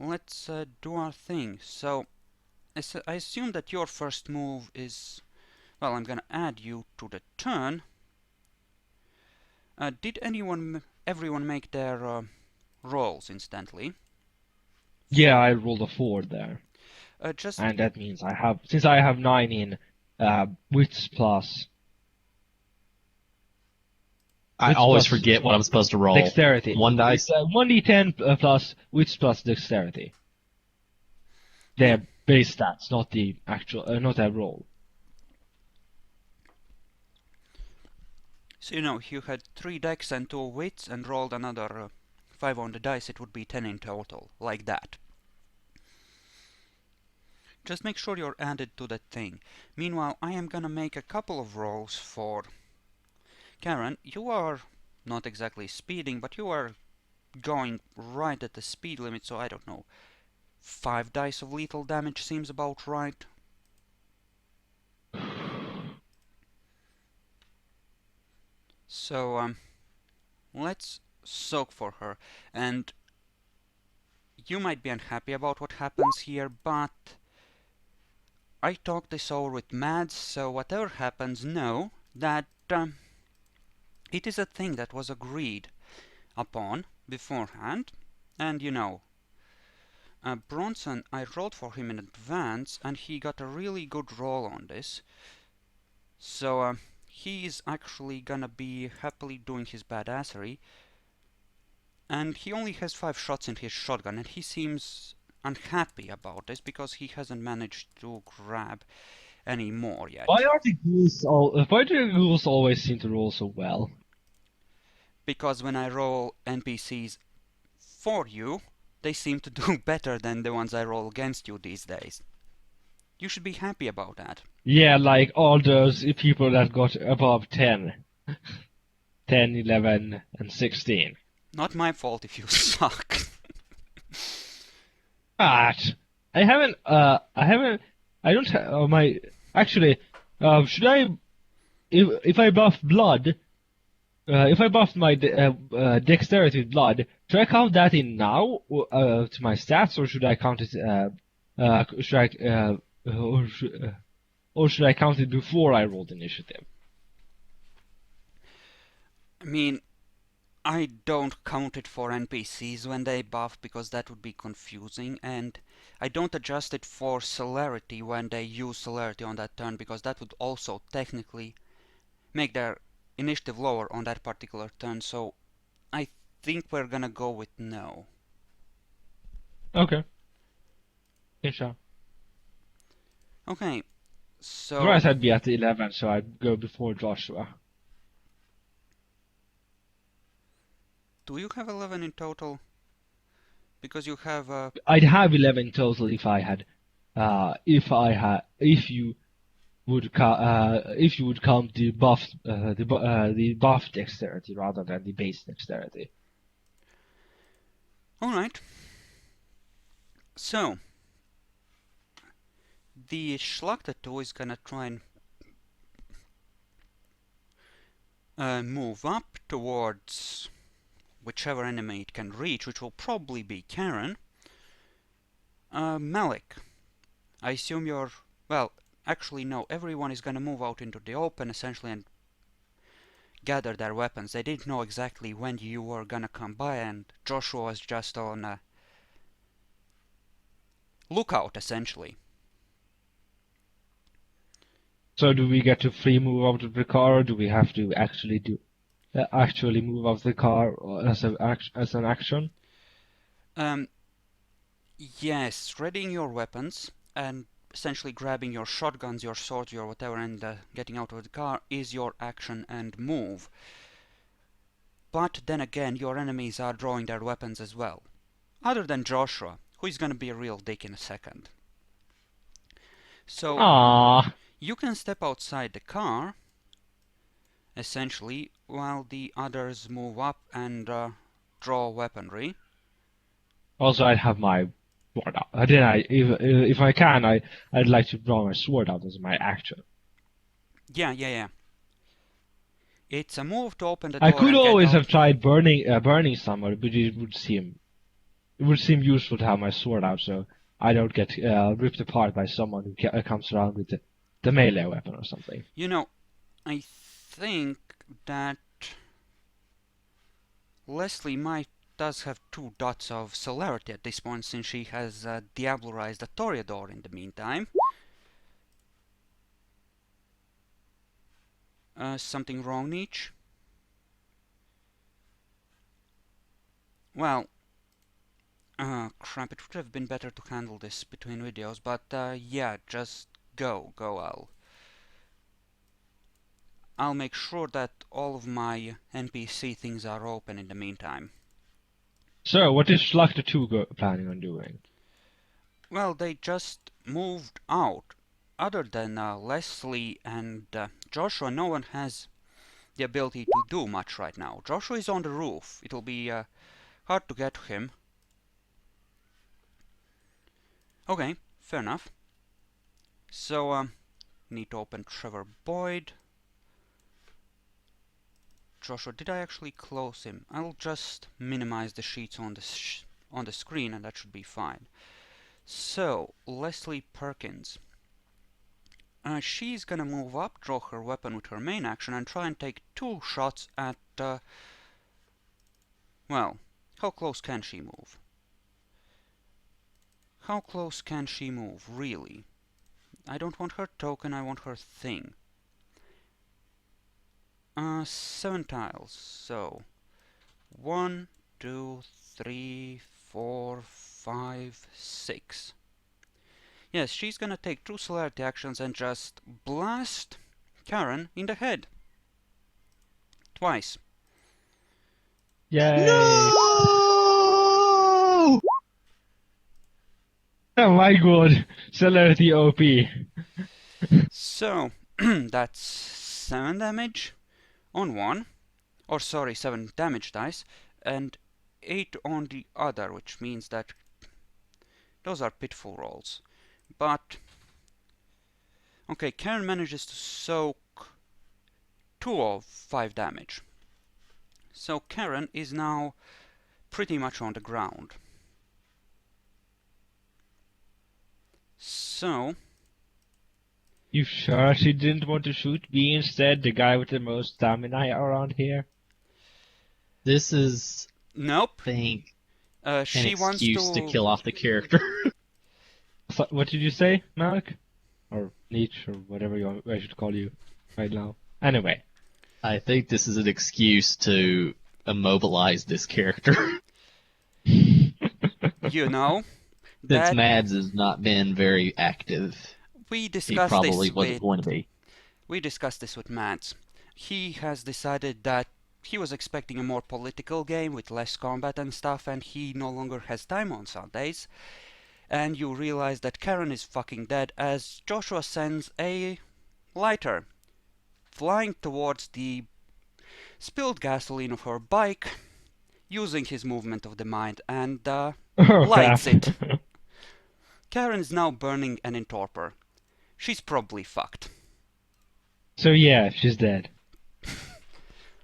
let's do our thing. So, I assume that your first move is... Well, I'm gonna add you to the turn. Did everyone make their rolls instantly? Yeah, I rolled a 4 there. Just... And that means since I have 9 in wits plus... I Wits always plus forget what I'm supposed to roll. dexterity. One dice? It's 1d10 plus wits plus dexterity. Yeah. Their base stats, not the actual, not their roll. So, if you had 3 dex and 2 wits and rolled another 5 on the dice, it would be 10 in total, like that. Just make sure you're added to that thing. Meanwhile, I am gonna make a couple of rolls for Karen. You are not exactly speeding, but you are going right at the speed limit, so I don't know. 5 dice of lethal damage seems about right. So, let's soak for her. And you might be unhappy about what happens here, but I talked this over with Mads, so whatever happens, know that it is a thing that was agreed upon beforehand. And Bronson, I rolled for him in advance, and he got a really good roll on this. So he is actually gonna be happily doing his badassery. And he only has 5 shots in his shotgun, and he seems unhappy about this because he hasn't managed to grab any more yet. Why do the ghouls always seem to roll so well? Because when I roll NPCs for you, they seem to do better than the ones I roll against you these days. You should be happy about that. Yeah, like all those people that got above 10. 10, 11, and 16. Not my fault if you suck. But I don't have my, actually, should I, if I buff blood, if I buff my dexterity with blood, should I count that in now to my stats, or should I count it? Or should I count it before I rolled initiative? I mean, I don't count it for NPCs when they buff because that would be confusing, and I don't adjust it for celerity when they use celerity on that turn because that would also technically make their initiative lower on that particular turn, so I think we're gonna go with no. Okay. Yeah, sure. Okay, so... Otherwise I'd be at 11, so I'd go before Joshua. Do you have 11 in total? Because you have I'd have 11 total if you would count the buff dexterity rather than the base dexterity. Alright. So, the Schlachterto is gonna try and move up towards whichever enemy it can reach, which will probably be Karen. Malik, I assume you're... Well, actually no, everyone is gonna move out into the open essentially and gather their weapons. They didn't know exactly when you were gonna come by, and Joshua was just on a lookout essentially. So do we get to free move out of the car, or do we have to actually move out of the car as an action? Yes, readying your weapons and essentially grabbing your shotguns, your swords, your whatever, and getting out of the car is your action and move. But then again, your enemies are drawing their weapons as well. Other than Joshua, who is gonna be a real dick in a second. So, Aww. you can step outside the car, essentially, while the others move up and draw weaponry. Also, I'd have my sword out. If I can, I'd like to draw my sword out as my action. Yeah. It's a move to open the door I could and get always out. have tried burning someone, but it would seem it would seem useful to have my sword out so I don't get ripped apart by someone who comes around with the melee weapon or something. You know, I think that Leslie might does have 2 dots of celerity at this point, since she has diablerized a Toreador in the meantime. Something wrong, Nietzsche? Well, crap, it would have been better to handle this between videos, but yeah, just go, I'll make sure that all of my NPC things are open in the meantime. So, what is Slaughter 2 planning on doing? Well, they just moved out. Other than Leslie and Joshua, no one has the ability to do much right now. Joshua is on the roof. It'll be hard to get to him. Okay, fair enough. So, need to open Trevor Boyd. Joshua, did I actually close him? I'll just minimize the sheets on the screen, and that should be fine. So, Leslie Perkins. She's gonna move up, draw her weapon with her main action, and try and take 2 shots at, well, how close can she move? How close can she move, really? I don't want her token, I want her thing. 7 tiles, so 1, 2, 3, 4, 5, 6. Yes, she's gonna take 2 celerity actions and just blast Karen in the head. Twice. Yay! No! Oh my god, celerity OP. So, that's 7 damage on one, or sorry, 7 damage dice, and 8 on the other, which means that those are pitiful rolls. But, okay, Karen manages to soak 2 of 5 damage. So Karen is now pretty much on the ground. So, You sure she didn't want to shoot me instead, the guy with the most stamina around here? This is, nope. I think, She an wants excuse to to kill off the character. What did you say, Malik? Or Nietzsche, or whatever I should call you right now. Anyway. I think this is an excuse to immobilize this character. You know, Since that Mads has not been very active, we he discussed probably this wasn't with going to be. we discussed this with Mads. He has decided that he was expecting a more political game with less combat and stuff, and he no longer has time on Sundays. And you realize that Karen is fucking dead as Joshua sends a lighter flying towards the spilled gasoline of her bike, using his movement of the mind, and Oh, lights crap. it. Karen is now burning and in torpor. She's probably fucked. So yeah, she's dead.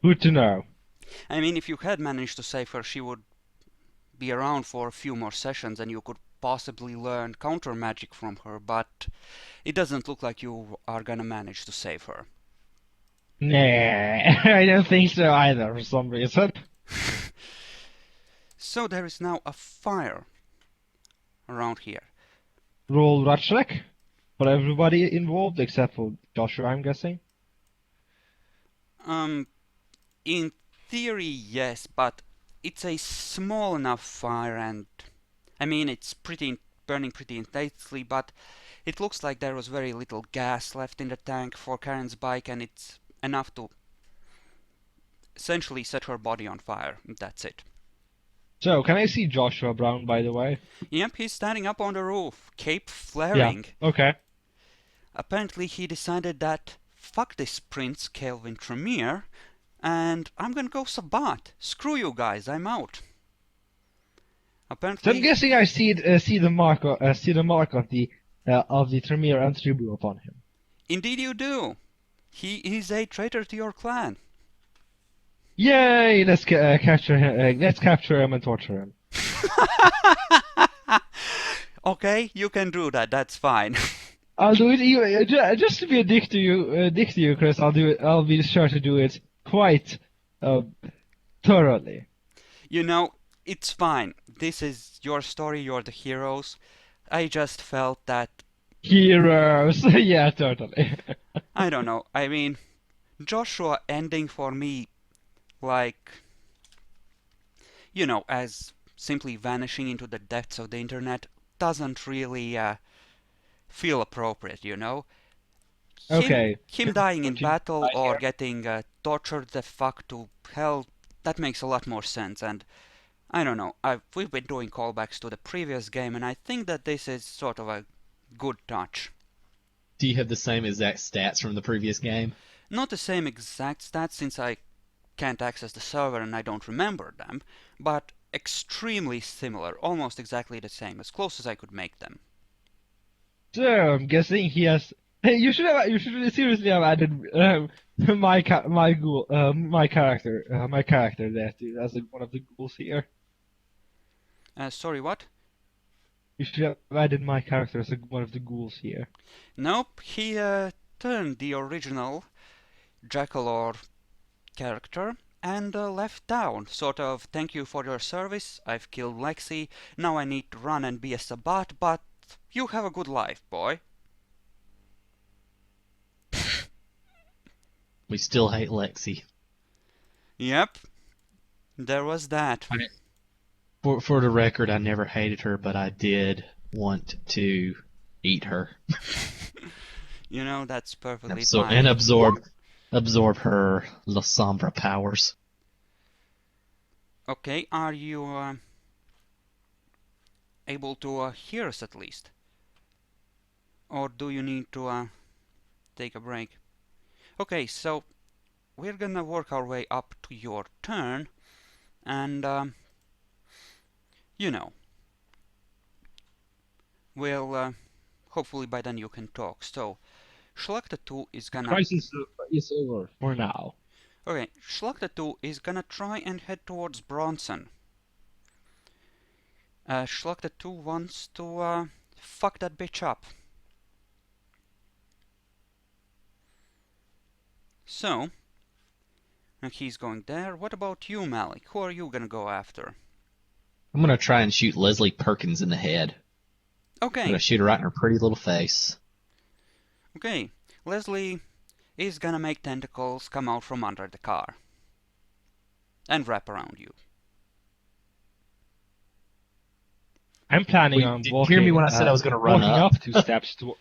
Good to know. I mean, if you had managed to save her, she would be around for a few more sessions and you could possibly learn counter magic from her, but it doesn't look like you are gonna manage to save her. Nah, I don't think so either for some reason. So there is now a fire around here. Roll Ratchet for everybody involved except for Joshua, I'm guessing. In theory, yes, but it's a small enough fire, and I mean it's burning pretty intensely, but it looks like there was very little gas left in the tank for Karen's bike, and it's enough to essentially set her body on fire. That's it. So, can I see Joshua Brown, by the way? Yep, he's standing up on the roof, cape Yeah, flaring. okay. Apparently he decided that fuck this Prince Kelvin Tremere, and I'm gonna go Sabbat. Screw you guys, I'm out. So Apparently, I'm guessing I see the mark of the Tremere and Tribu upon him. indeed you do. He is a traitor to your clan. Yay! Let's capture him. Let's capture him and torture him. Okay, you can do that. That's fine. I'll do it just to be a dick to you, Chris. I'll do it. I'll be sure to do it quite uh, thoroughly. You know, it's fine. This is your story. You're the heroes. I just felt that Heroes, yeah, totally. I don't know. I mean, Joshua ending for me, like, as simply vanishing into the depths of the internet doesn't really feel appropriate, you know? Okay. Him dying in Continue battle or here. getting tortured the fuck to hell, that makes a lot more sense. And I don't know, we've been doing callbacks to the previous game, and I think that this is sort of a good touch. Do you have the same exact stats from the previous game? Not the same exact stats since I can't access the server and I don't remember them, but extremely similar, almost exactly the same, as close as I could make them. So I'm guessing he has. Hey, you should really seriously have added my character there too as one of the goals here. Sorry, what? You should have added my character as one of the ghouls here. Nope, he turned the original Jackal character and left town. Sort of, thank you for your service, I've killed Lexi, now I need to run and be a Sabbat, but you have a good life, boy. We still hate Lexi. Yep, there was that. For the record, I never hated her, but I did want to eat her. You know, that's perfectly And fine. absorb her La Sombra powers. Okay, are you able to hear us at least? Or do you need to take a break? Okay, so we're gonna work our way up to your turn, and you know, we'll hopefully by then you can talk. So Schlachta 2 is gonna Crisis is over for now. okay, Schlachta 2 is gonna try and head towards Bronson. Schlachta 2 wants to fuck that bitch up. So, and he's going there. What about you, Malik? Who are you gonna go after? I'm gonna try and shoot Leslie Perkins in the head. I'm Okay, gonna shoot her right in her pretty little face. okay. Leslie is gonna make tentacles come out from under the car and wrap around you. I'm planning Wait, on did you walking. hear me when I said I was gonna run walking up? 2 steps to.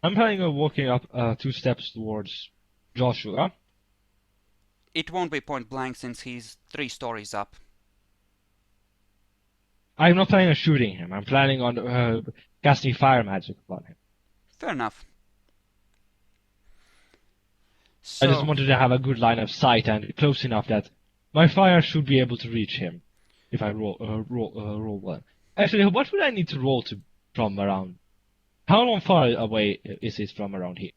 I'm planning on walking up 2 steps towards Joshua. It won't be point blank since he's 3 stories up. I'm not planning on shooting him. I'm planning on casting fire magic upon him. Fair enough. I just So, wanted to have a good line of sight and close enough that my fire should be able to reach him if I roll one. Actually, what would I need to roll from around? How long far away is it from around here?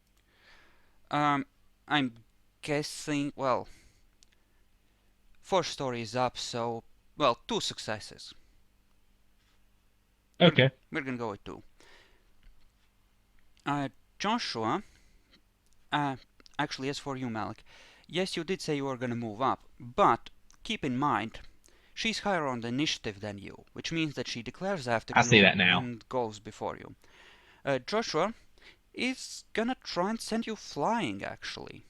I'm guessing, well, 4 stories up, so, well, 2 successes. Okay. We're gonna go with 2. Joshua, actually, as for you, Malik, yes, you did say you were gonna move up, but keep in mind, she's higher on the initiative than you, which means that she declares after I you see that now. and goes before you. Joshua is gonna try and send you flying, actually.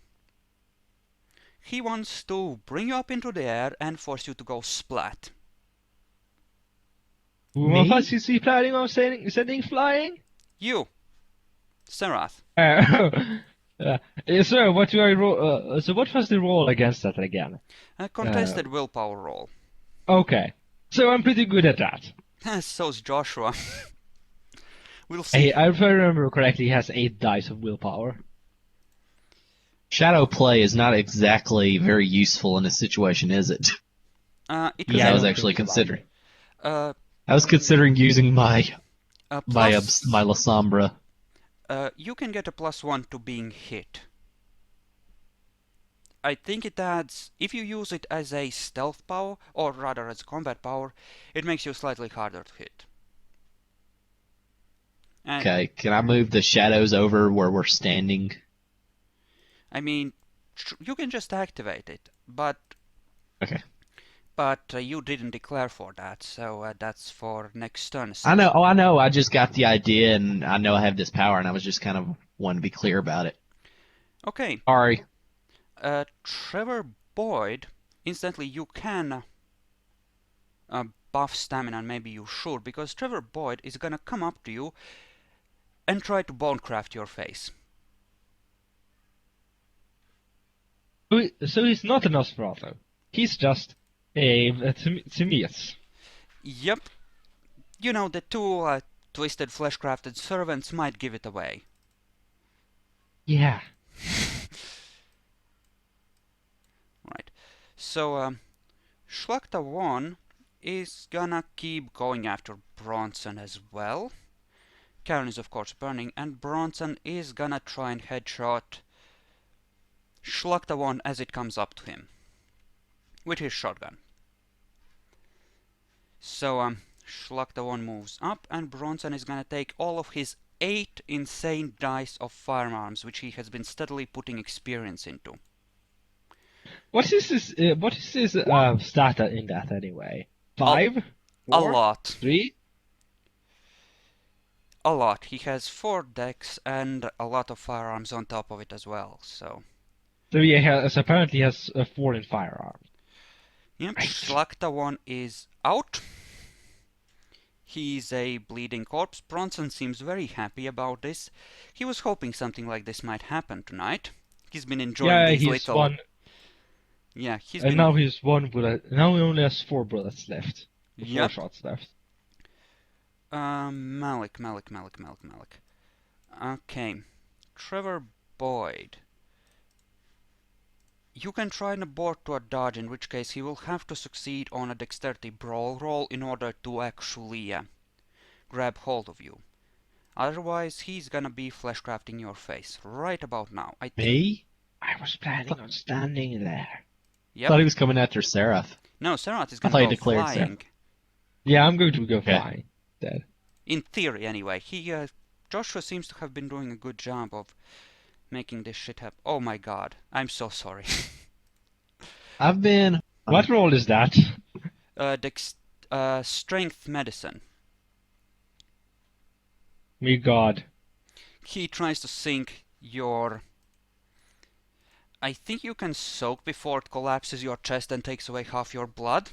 He wants to bring you up into the air and force you to go splat. Who of us is he planning on sending flying? You, Serath. Sir, what do I roll? So what was the roll against that again? A contested willpower roll. Okay, so I'm pretty good at that. So's Joshua. We'll see. Hey, if I remember correctly, he has 8 dice of willpower. Shadow play is not exactly very useful in this situation, is it? It Yeah, can I was don't actually think so. considering. Uh, I was considering using my plus, my La Sombra. you can get a +1 to being hit. I think it adds, if you use it as a stealth power, or rather as a combat power, it makes you slightly harder to hit. And Okay, can I move the shadows over where we're standing? I mean, you can just activate it, but Okay. you didn't declare for that, so that's for next turn I know. essentially. Oh, I know. I just got the idea, and I know I have this power, and I was just kind of wanting to be clear about it. Okay, Sorry. Trevor Boyd, instantly you can buff stamina, and maybe you should, because Trevor Boyd is gonna come up to you and try to bonecraft your face. So he's not a Nosferatu. He's just a Timaeus. Yep, you know, the two twisted flesh-crafted servants might give it away. Yeah. Right. So, Shlakta 1 is gonna keep going after Bronson as well. Karen is of course burning, and Bronson is gonna try and headshot Shlakta 1 as it comes up to him with his shotgun. So, Shlakta 1 moves up, and Bronson is gonna take all of his 8 insane dice of firearms, which he has been steadily putting experience into. What is his stat in that anyway? A 5? 4? lot. 3? A lot. He has 4 decks and a lot of firearms on top of it as well, so... So he has apparently has 4 in firearms. Yep, Right. Shlakta 1 is out. He's a bleeding corpse. Bronson seems very happy about this. He was hoping something like this might happen tonight. He's been enjoying Yeah, these he's little... one. Yeah, he's And been... now he's 1 bullet. Now he only has 4 bullets left. 4 Yep. shots left. Malik. Okay. Trevor Boyd. You can try and abort to a dodge, in which case he will have to succeed on a dexterity brawl roll in order to actually grab hold of you. Otherwise, he's gonna be fleshcrafting your face right about now. I think. Me? I was planning on standing there. I Yep. thought he was coming after Serath. No, Serath is I gonna thought he go declared flying. Yeah, I'm going to go Okay. flying. Dead. In theory, anyway. Joshua seems to have been doing a good job of making this shit happen. Oh my god, I'm so sorry. I've been. What roll is that? Strength medicine. Me God. He tries to sink your... I think you can soak before it collapses your chest and takes away half your blood.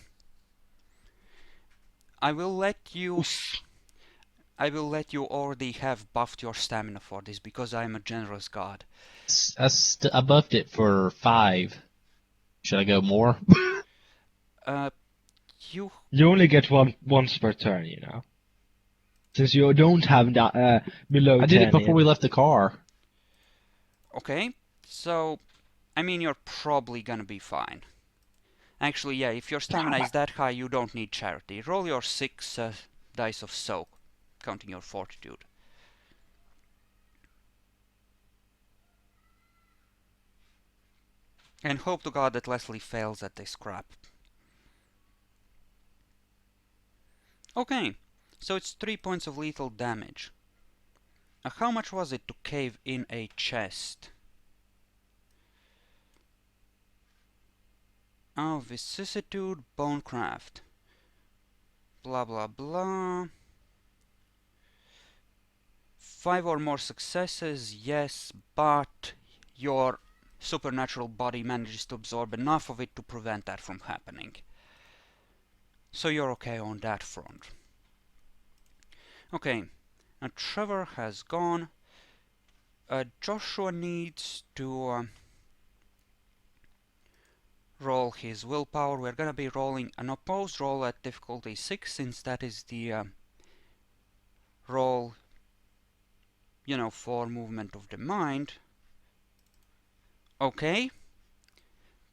I will let you already have buffed your stamina for this, because I am a generous god. I buffed it for 5. Should I go more? You You only get one once per turn, you know. Since you don't have that below 10. I did it before we left the car. okay? So, I mean, you're probably gonna be fine. Actually, yeah, if your stamina is that high, you don't need charity. Roll your 6 dice of soak, counting your fortitude. And hope to God that Leslie fails at this crap. Okay, so it's 3 points of lethal damage. How much was it to cave in a chest? Oh, vicissitude, bonecraft. Blah blah blah. 5 or more successes, yes, but your supernatural body manages to absorb enough of it to prevent that from happening. So you're okay on that front. Okay, now Trevor has gone. Joshua needs to roll his willpower. We're gonna be rolling an opposed roll at difficulty 6, since that is the roll, you know, for movement of the mind. Okay.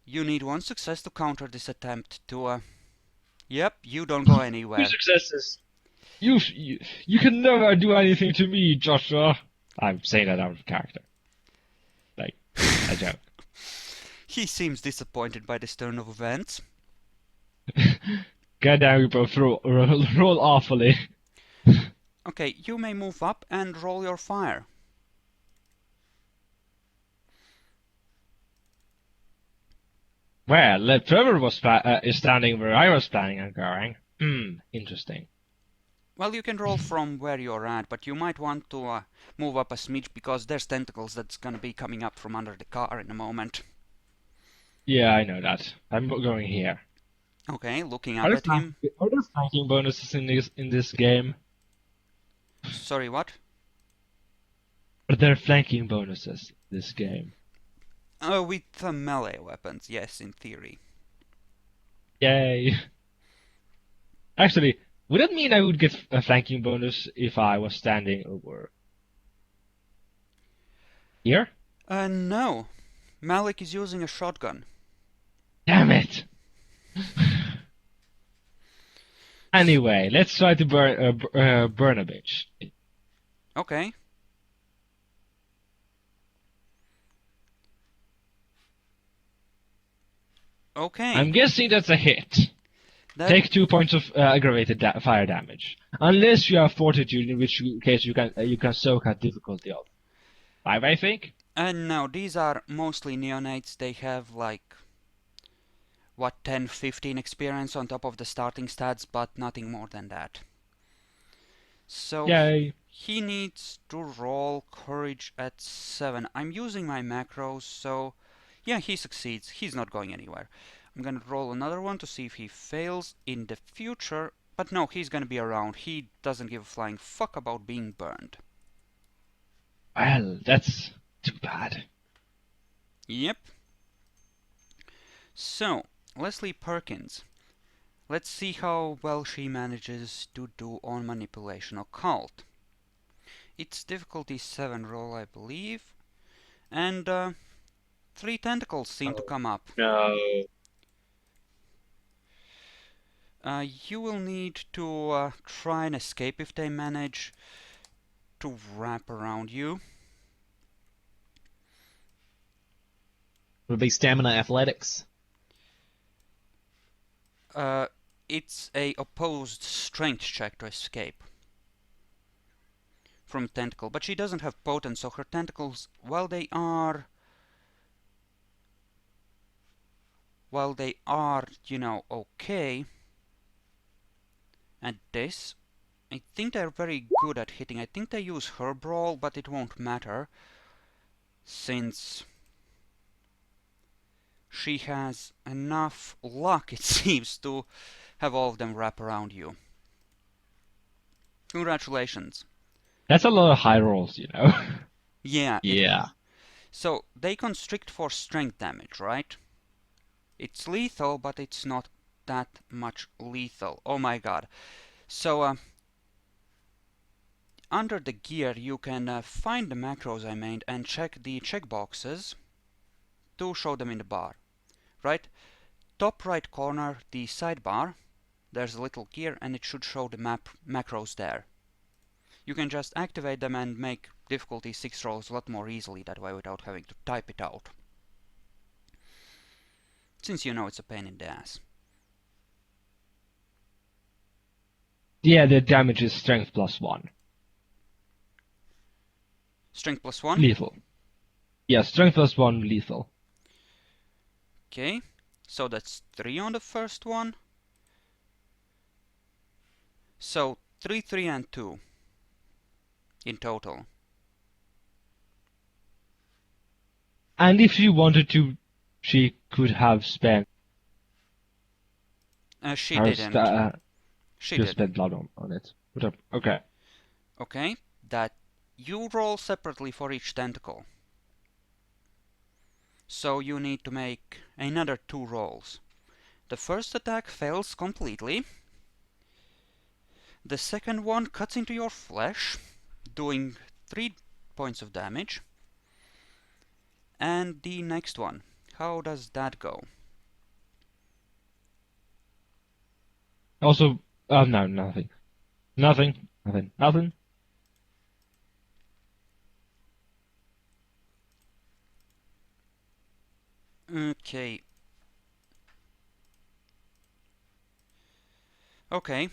You need 1 success to counter this attempt to, Yep, you don't go 2 anywhere. successes. You can never do anything to me, Joshua. I'm saying that out of character. Like, a joke. He seems disappointed by this turn of events. God damn, you both roll awfully. Okay, you may move up and roll your fire. Well, Trevor was is standing where I was planning on going. Interesting. Well, you can roll from where you're at, but you might want to move up a smidge because there's tentacles that's gonna be coming up from under the car in a moment. Yeah, I know that. I'm going here. Okay, looking up at him. Are there flanking bonuses in this game? Sorry, what? Are there flanking bonuses in this game? With melee weapons, yes, in theory. Yay! Actually, would that mean I would get a flanking bonus if I was standing over here? No. Malik is using a shotgun. Damn it! Anyway, let's try to burn a bitch. Okay. Okay. I'm guessing that's a hit. That Take 2 points of aggravated fire damage, unless you have fortitude, in which case you can soak at difficulty of 5, I think. no, these are mostly neonates. They have like what 10, 15 experience on top of the starting stats, but nothing more than that. So Yay! he needs to roll courage at 7. I'm using my macros, so yeah, he succeeds. He's not going anywhere. I'm gonna roll another one to see if he fails in the future. But no, he's gonna be around. He doesn't give a flying fuck about being burned. Well, that's too bad. Yep. So, Leslie Perkins. Let's see how well she manages to do on manipulation occult. It's difficulty 7 roll, I believe. And 3 tentacles seem to come up. No. You will need to try and escape if they manage to wrap around you. Would it be stamina athletics? It's a opposed strength check to escape from tentacle, but she doesn't have potent, so her tentacles, while they are, you know, okay at this, I think they're very good at hitting. I think they use her brawl, but it won't matter since she has enough luck, it seems, to have all of them wrap around you. Congratulations. That's a lot of high rolls, you know. Yeah. Yeah. So they constrict for strength damage, right? It's lethal, but it's not that much lethal. Oh my god. So under the gear you can find the macros I made and check the checkboxes to show them in the bar. Right? Top right corner, the sidebar, there's a little gear and it should show the macros there. You can just activate them and make difficulty 6 rolls a lot more easily that way without having to type it out. Since you know it's a pain in the ass. Yeah, the damage is strength +1. Strength +1? Lethal. Yeah, strength +1 lethal. Okay, so that's 3 on the first one. So 3, 3, and 2 in total. And if she wanted to, she could have spent. She her didn't. She just didn't. spent blood on it. Okay. Okay, that you roll separately for each tentacle. So you need to make another 2 rolls. The first attack fails completely. The second one cuts into your flesh, doing 3 points of damage. And the next one, how does that go? Also, no, nothing. Nothing. Okay. Okay.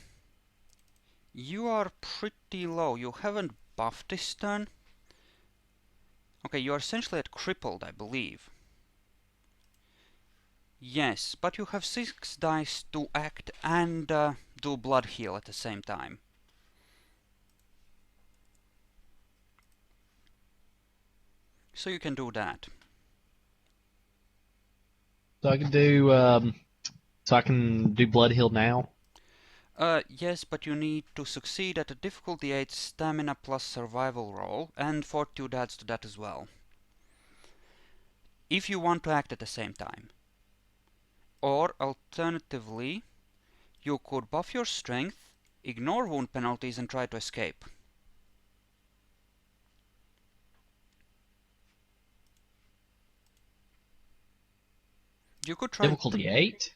You are pretty low. You haven't buffed this turn. Okay, you are essentially at crippled, I believe. Yes, but you have 6 dice to act and do blood heal at the same time. So you can do that. So I can do blood heal now. Yes, but you need to succeed at a difficulty 8 stamina plus survival roll, and fortitude adds to that as well. If you want to act at the same time. Or alternatively, you could buff your strength, ignore wound penalties, and try to escape. You could try. Difficulty 8?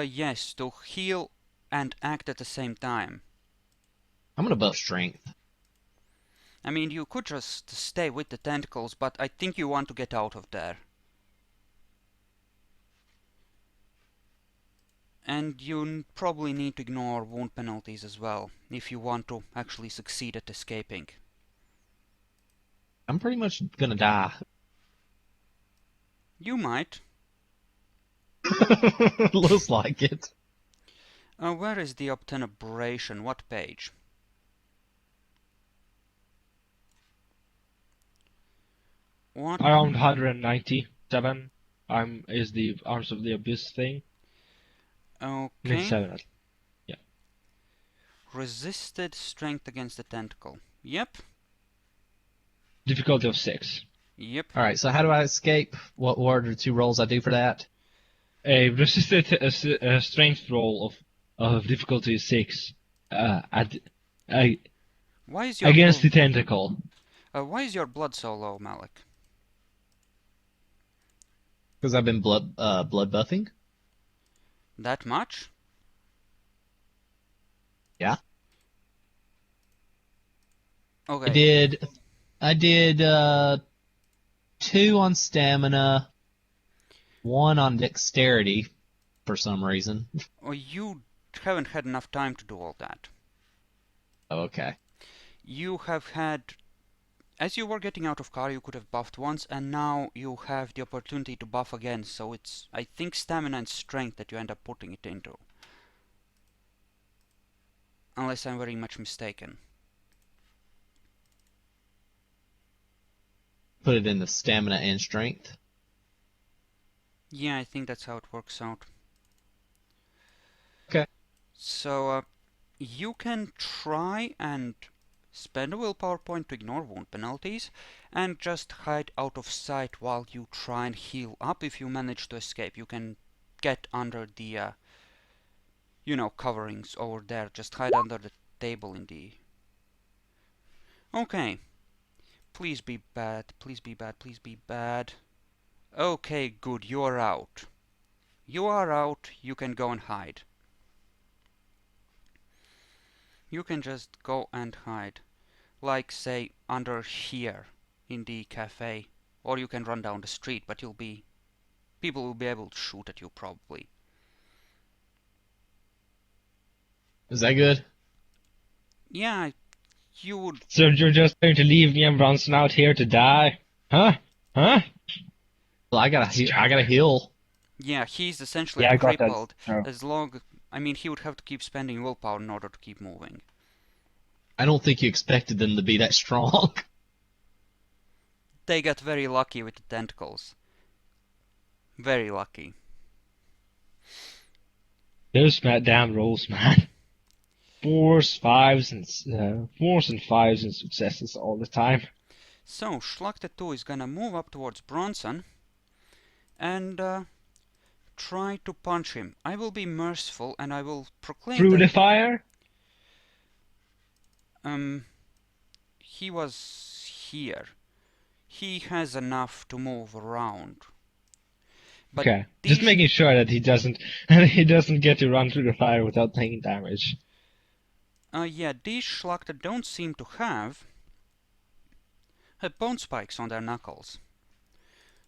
Yes, to heal and act at the same time. I'm gonna buff strength. I mean, you could just stay with the tentacles, but I think you want to get out of there. And you probably need to ignore wound penalties as well, if you want to actually succeed at escaping. I'm pretty much gonna die. You might. Looks like it. Where is the obtenebration? What page? What? Around 197 is the Arms of the Abyss thing. Okay. 97. Yeah. Resisted strength against the tentacle. Yep. Difficulty of 6. Yep. Alright, so how do I escape? What are the 2 rolls I do for that? A resisted strength roll of difficulty 6 Why is your against the tentacle. why is your blood so low, Malik? Because I've been blood buffing? That much? Yeah. Okay. I did 2 on stamina, 1 on dexterity for some reason. Oh, you haven't had enough time to do all that. Okay. You have had, as you were getting out of car, you could have buffed once, and now you have the opportunity to buff again, so it's, I think, stamina and strength that you end up putting it into. Unless I'm very much mistaken. Put it in the stamina and strength. Yeah, I think that's how it works out. Okay. So, you can try and spend a willpower point to ignore wound penalties, and just hide out of sight while you try and heal up. If you manage to escape, you can get under the, coverings over there. Just hide under the table in the... Okay. Please be bad, please be bad, please be bad. Okay, good, you are out. You are out, you can go and hide. You can just go and hide. Like, say, under here in the cafe. Or you can run down the street, but people will be able to shoot at you probably. Is that good? Yeah, you would... So you're just going to leave me and Bronson out here to die? Huh? Huh? Well, I gotta heal. Yeah, he's essentially Yeah, I got that. crippled. Oh. As long... I mean, he would have to keep spending willpower in order to keep moving. I don't think you expected them to be that strong. They got very lucky with the tentacles. Very lucky. Those damn rolls, man. 4s, 5s, and 4s and 5s and successes all the time. So, Schlachter 2 is gonna move up towards Bronson and try to punch him. I will be merciful and I will proclaim Through the that fire? he was here. He has enough to move around. But Okay. these, Just making sure that he doesn't get to run through the fire without taking damage. yeah, these Schlachter don't seem to have bone spikes on their knuckles.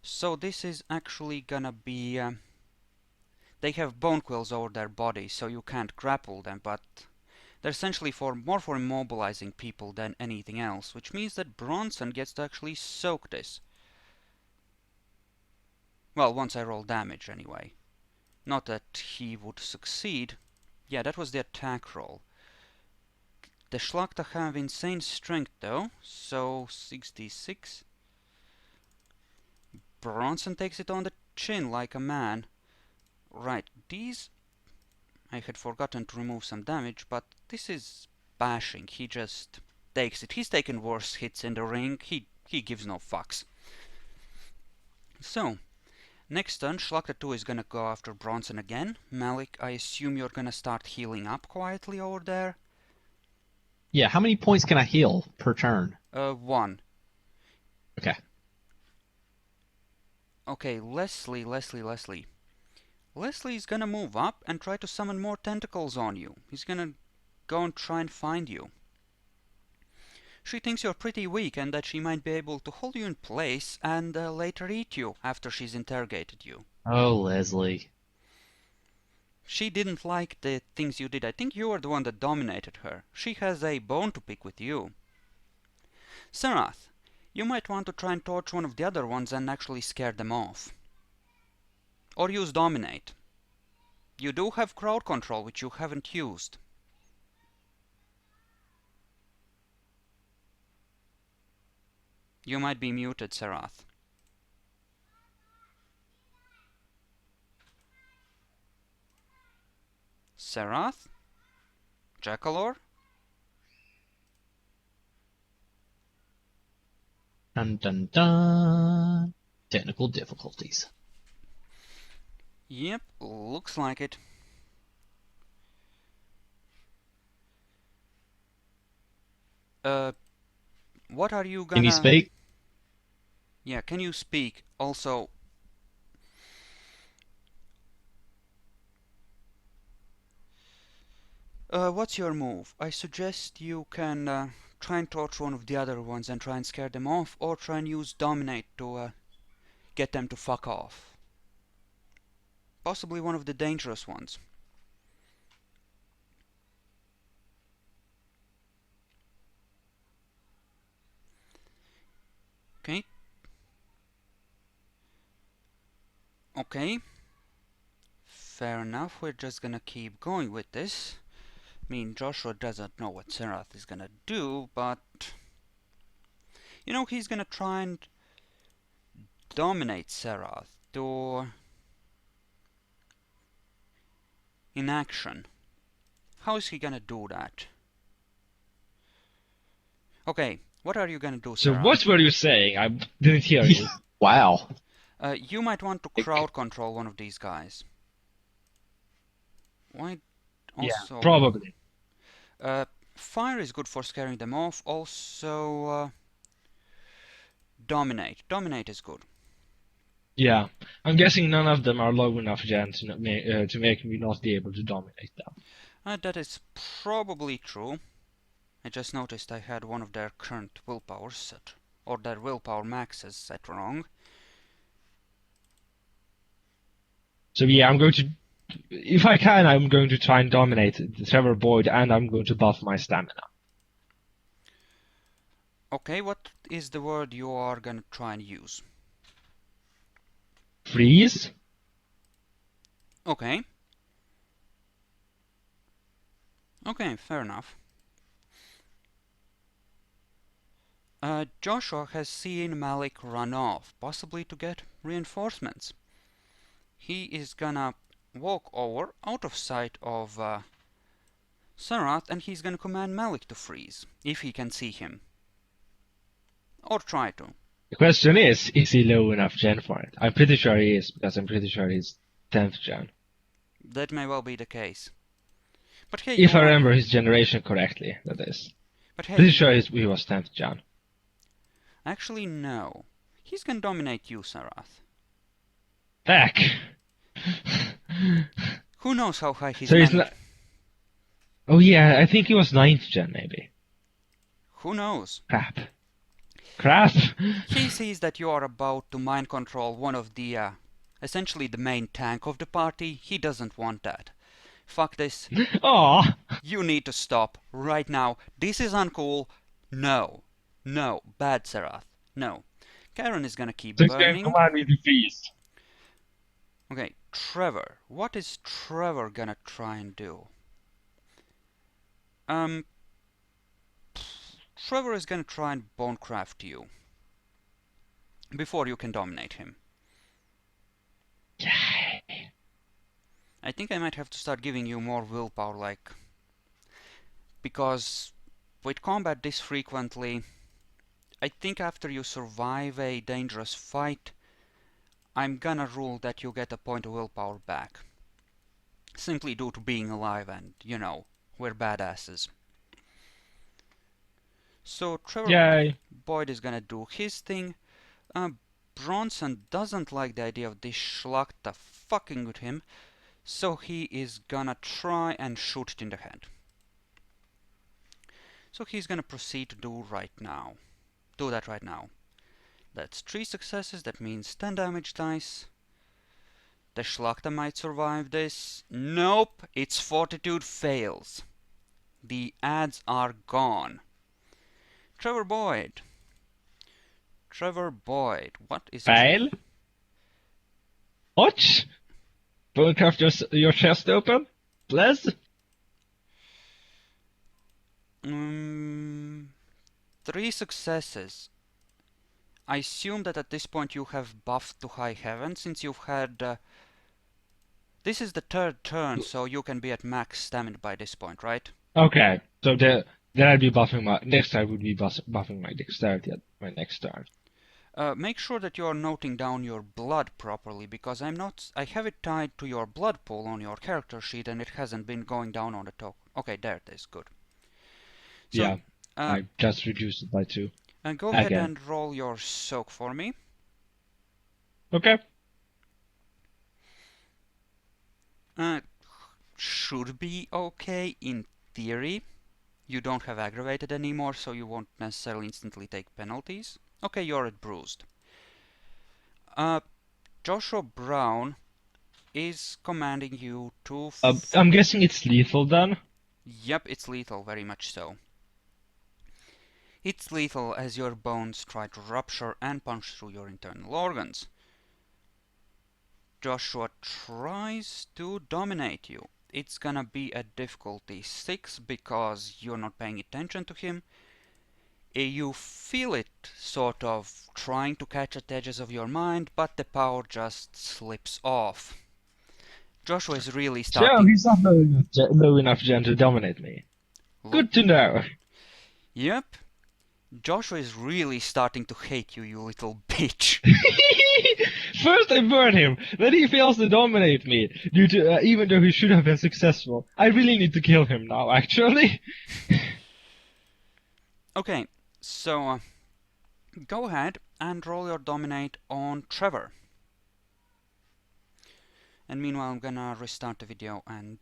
So this is actually gonna be... they have bone quills over their bodies, so you can't grapple them, but they're essentially more for immobilizing people than anything else, which means that Bronson gets to actually soak this. Well, once I roll damage anyway. Not that he would succeed. Yeah, that was the attack roll. The Schlachta have insane strength though, so 66. Bronson takes it on the chin like a man. Right, these... I had forgotten to remove some damage, but this is bashing. He just takes it. He's taken worse hits in the ring. He gives no fucks. So, next turn, Schlachta 2 is gonna go after Bronson again. Malik, I assume you're gonna start healing up quietly over there. Yeah, how many points can I heal per turn? 1. Okay. Okay, Leslie. Leslie's gonna move up and try to summon more tentacles on you. He's gonna go and try and find you. She thinks you're pretty weak and that she might be able to hold you in place and later eat you after she's interrogated you. Oh, Leslie. She didn't like the things you did. I think you were the one that dominated her. She has a bone to pick with you. Serath, you might want to try and torch one of the other ones and actually scare them off. Or use Dominate. You do have crowd control, which you haven't used. You might be muted, Serath. Serath? Jackalor? Dun dun dun. Technical difficulties. Yep, looks like it. What are you gonna... Can you speak? Yeah, can you speak? Also... what's your move? I suggest you can try and torch one of the other ones and try and scare them off, or try and use Dominate to get them to fuck off. Possibly one of the dangerous ones. Okay. Okay. Fair enough, we're just gonna keep going with this. I mean, Joshua doesn't know what Serath is gonna do, but... You know, he's gonna try and dominate Serath to... inaction. How is he gonna do that? Okay, what are you gonna do, So Serath? what were you saying? I didn't hear you. Wow. You might want to crowd control one of these guys. Why? Also, Yeah, probably. fire is good for scaring them off. Also, dominate. Dominate is good. Yeah, I'm guessing none of them are low enough, Jan, to make me not be able to dominate them. That is probably true. I just noticed I had one of their current willpowers set, or their willpower maxes set wrong. So yeah, I'm going to, if I can, I'm going to try and dominate the Trevor Boyd, and I'm going to buff my stamina. Okay, what is the word you are gonna try and use? Freeze? Okay. Okay, fair enough. Joshua has seen Malik run off, possibly to get reinforcements. He is gonna walk over, out of sight of Serath, and he's gonna command Malik to freeze, if he can see him. Or try to. The question is he low enough gen for it? I'm pretty sure he is, because I'm pretty sure he's 10th gen. That may well be the case. But hey, If I remember his generation correctly, that is. But hey, Pretty sure he was 10th gen. actually no. He's gonna dominate you, Serath. Heck! Who knows how high he's So he's managed? not... Oh yeah, I think he was 9th gen maybe. Who knows? Crap. Crap! He sees that you are about to mind control one of the, essentially the main tank of the party. He doesn't want that. Fuck this. Aw! You need to stop right now. This is uncool. No. No. Bad Serath. No. Karen is gonna keep So he's going to burning. command me to feast. Okay, Trevor. What is Trevor gonna try and do? Trevor is gonna try and bonecraft you before you can dominate him. Yay! I think I might have to start giving you more willpower, like, because with combat this frequently, I think after you survive a dangerous fight, I'm gonna rule that you get a point of willpower back. Simply due to being alive and, you know, we're badasses. So Trevor Yay! Boyd is gonna do his thing. Bronson doesn't like the idea of this Schlachta fucking with him, so he is gonna try and shoot it in the head. So he's gonna proceed to do that right now. That's 3 successes, that means 10 damage dice. The Schlachta might survive this. Nope, its fortitude fails. The ads are gone. Trevor Boyd, what is... Fail? What? Bonecraft your chest open? Please? 3 successes. I assume that at this point you have buffed to high heaven, since you've had... this is the 3rd turn, so you can be at max stamina by this point, right? Okay, so then I'd be buffing my... Next time would be buffing my dexterity at my next turn. Make sure that you are noting down your blood properly, because I have it tied to your blood pool on your character sheet, and it hasn't been going down on the top. Okay, there it is, good. So, Yeah, I just reduced it by 2. And go ahead and roll your soak for me. Okay. Should be okay in theory. You don't have aggravated anymore, so you won't necessarily instantly take penalties. Okay, you're at bruised. Joshua Brown is commanding you to... I'm guessing it's lethal then? Yep, it's lethal, very much so. It's lethal as your bones try to rupture and punch through your internal organs. Joshua tries to dominate you. It's gonna be a difficulty 6 because you're not paying attention to him. You feel it sort of trying to catch at the edges of your mind, but the power just slips off. Joshua is really starting... So he's not low enough gen to dominate me. Good to know. Yep. Joshua is really starting to hate you, you little bitch. First I burn him, then he fails to dominate me, due to even though he should have been successful. I really need to kill him now, actually. Okay, so go ahead and roll your dominate on Trevor. And meanwhile, I'm gonna restart the video and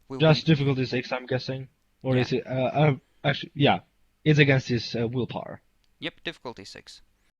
we'll... Just difficulty 6, I'm guessing. Or Yeah. is it, actually, yeah. It's against his willpower. Yep, difficulty 6.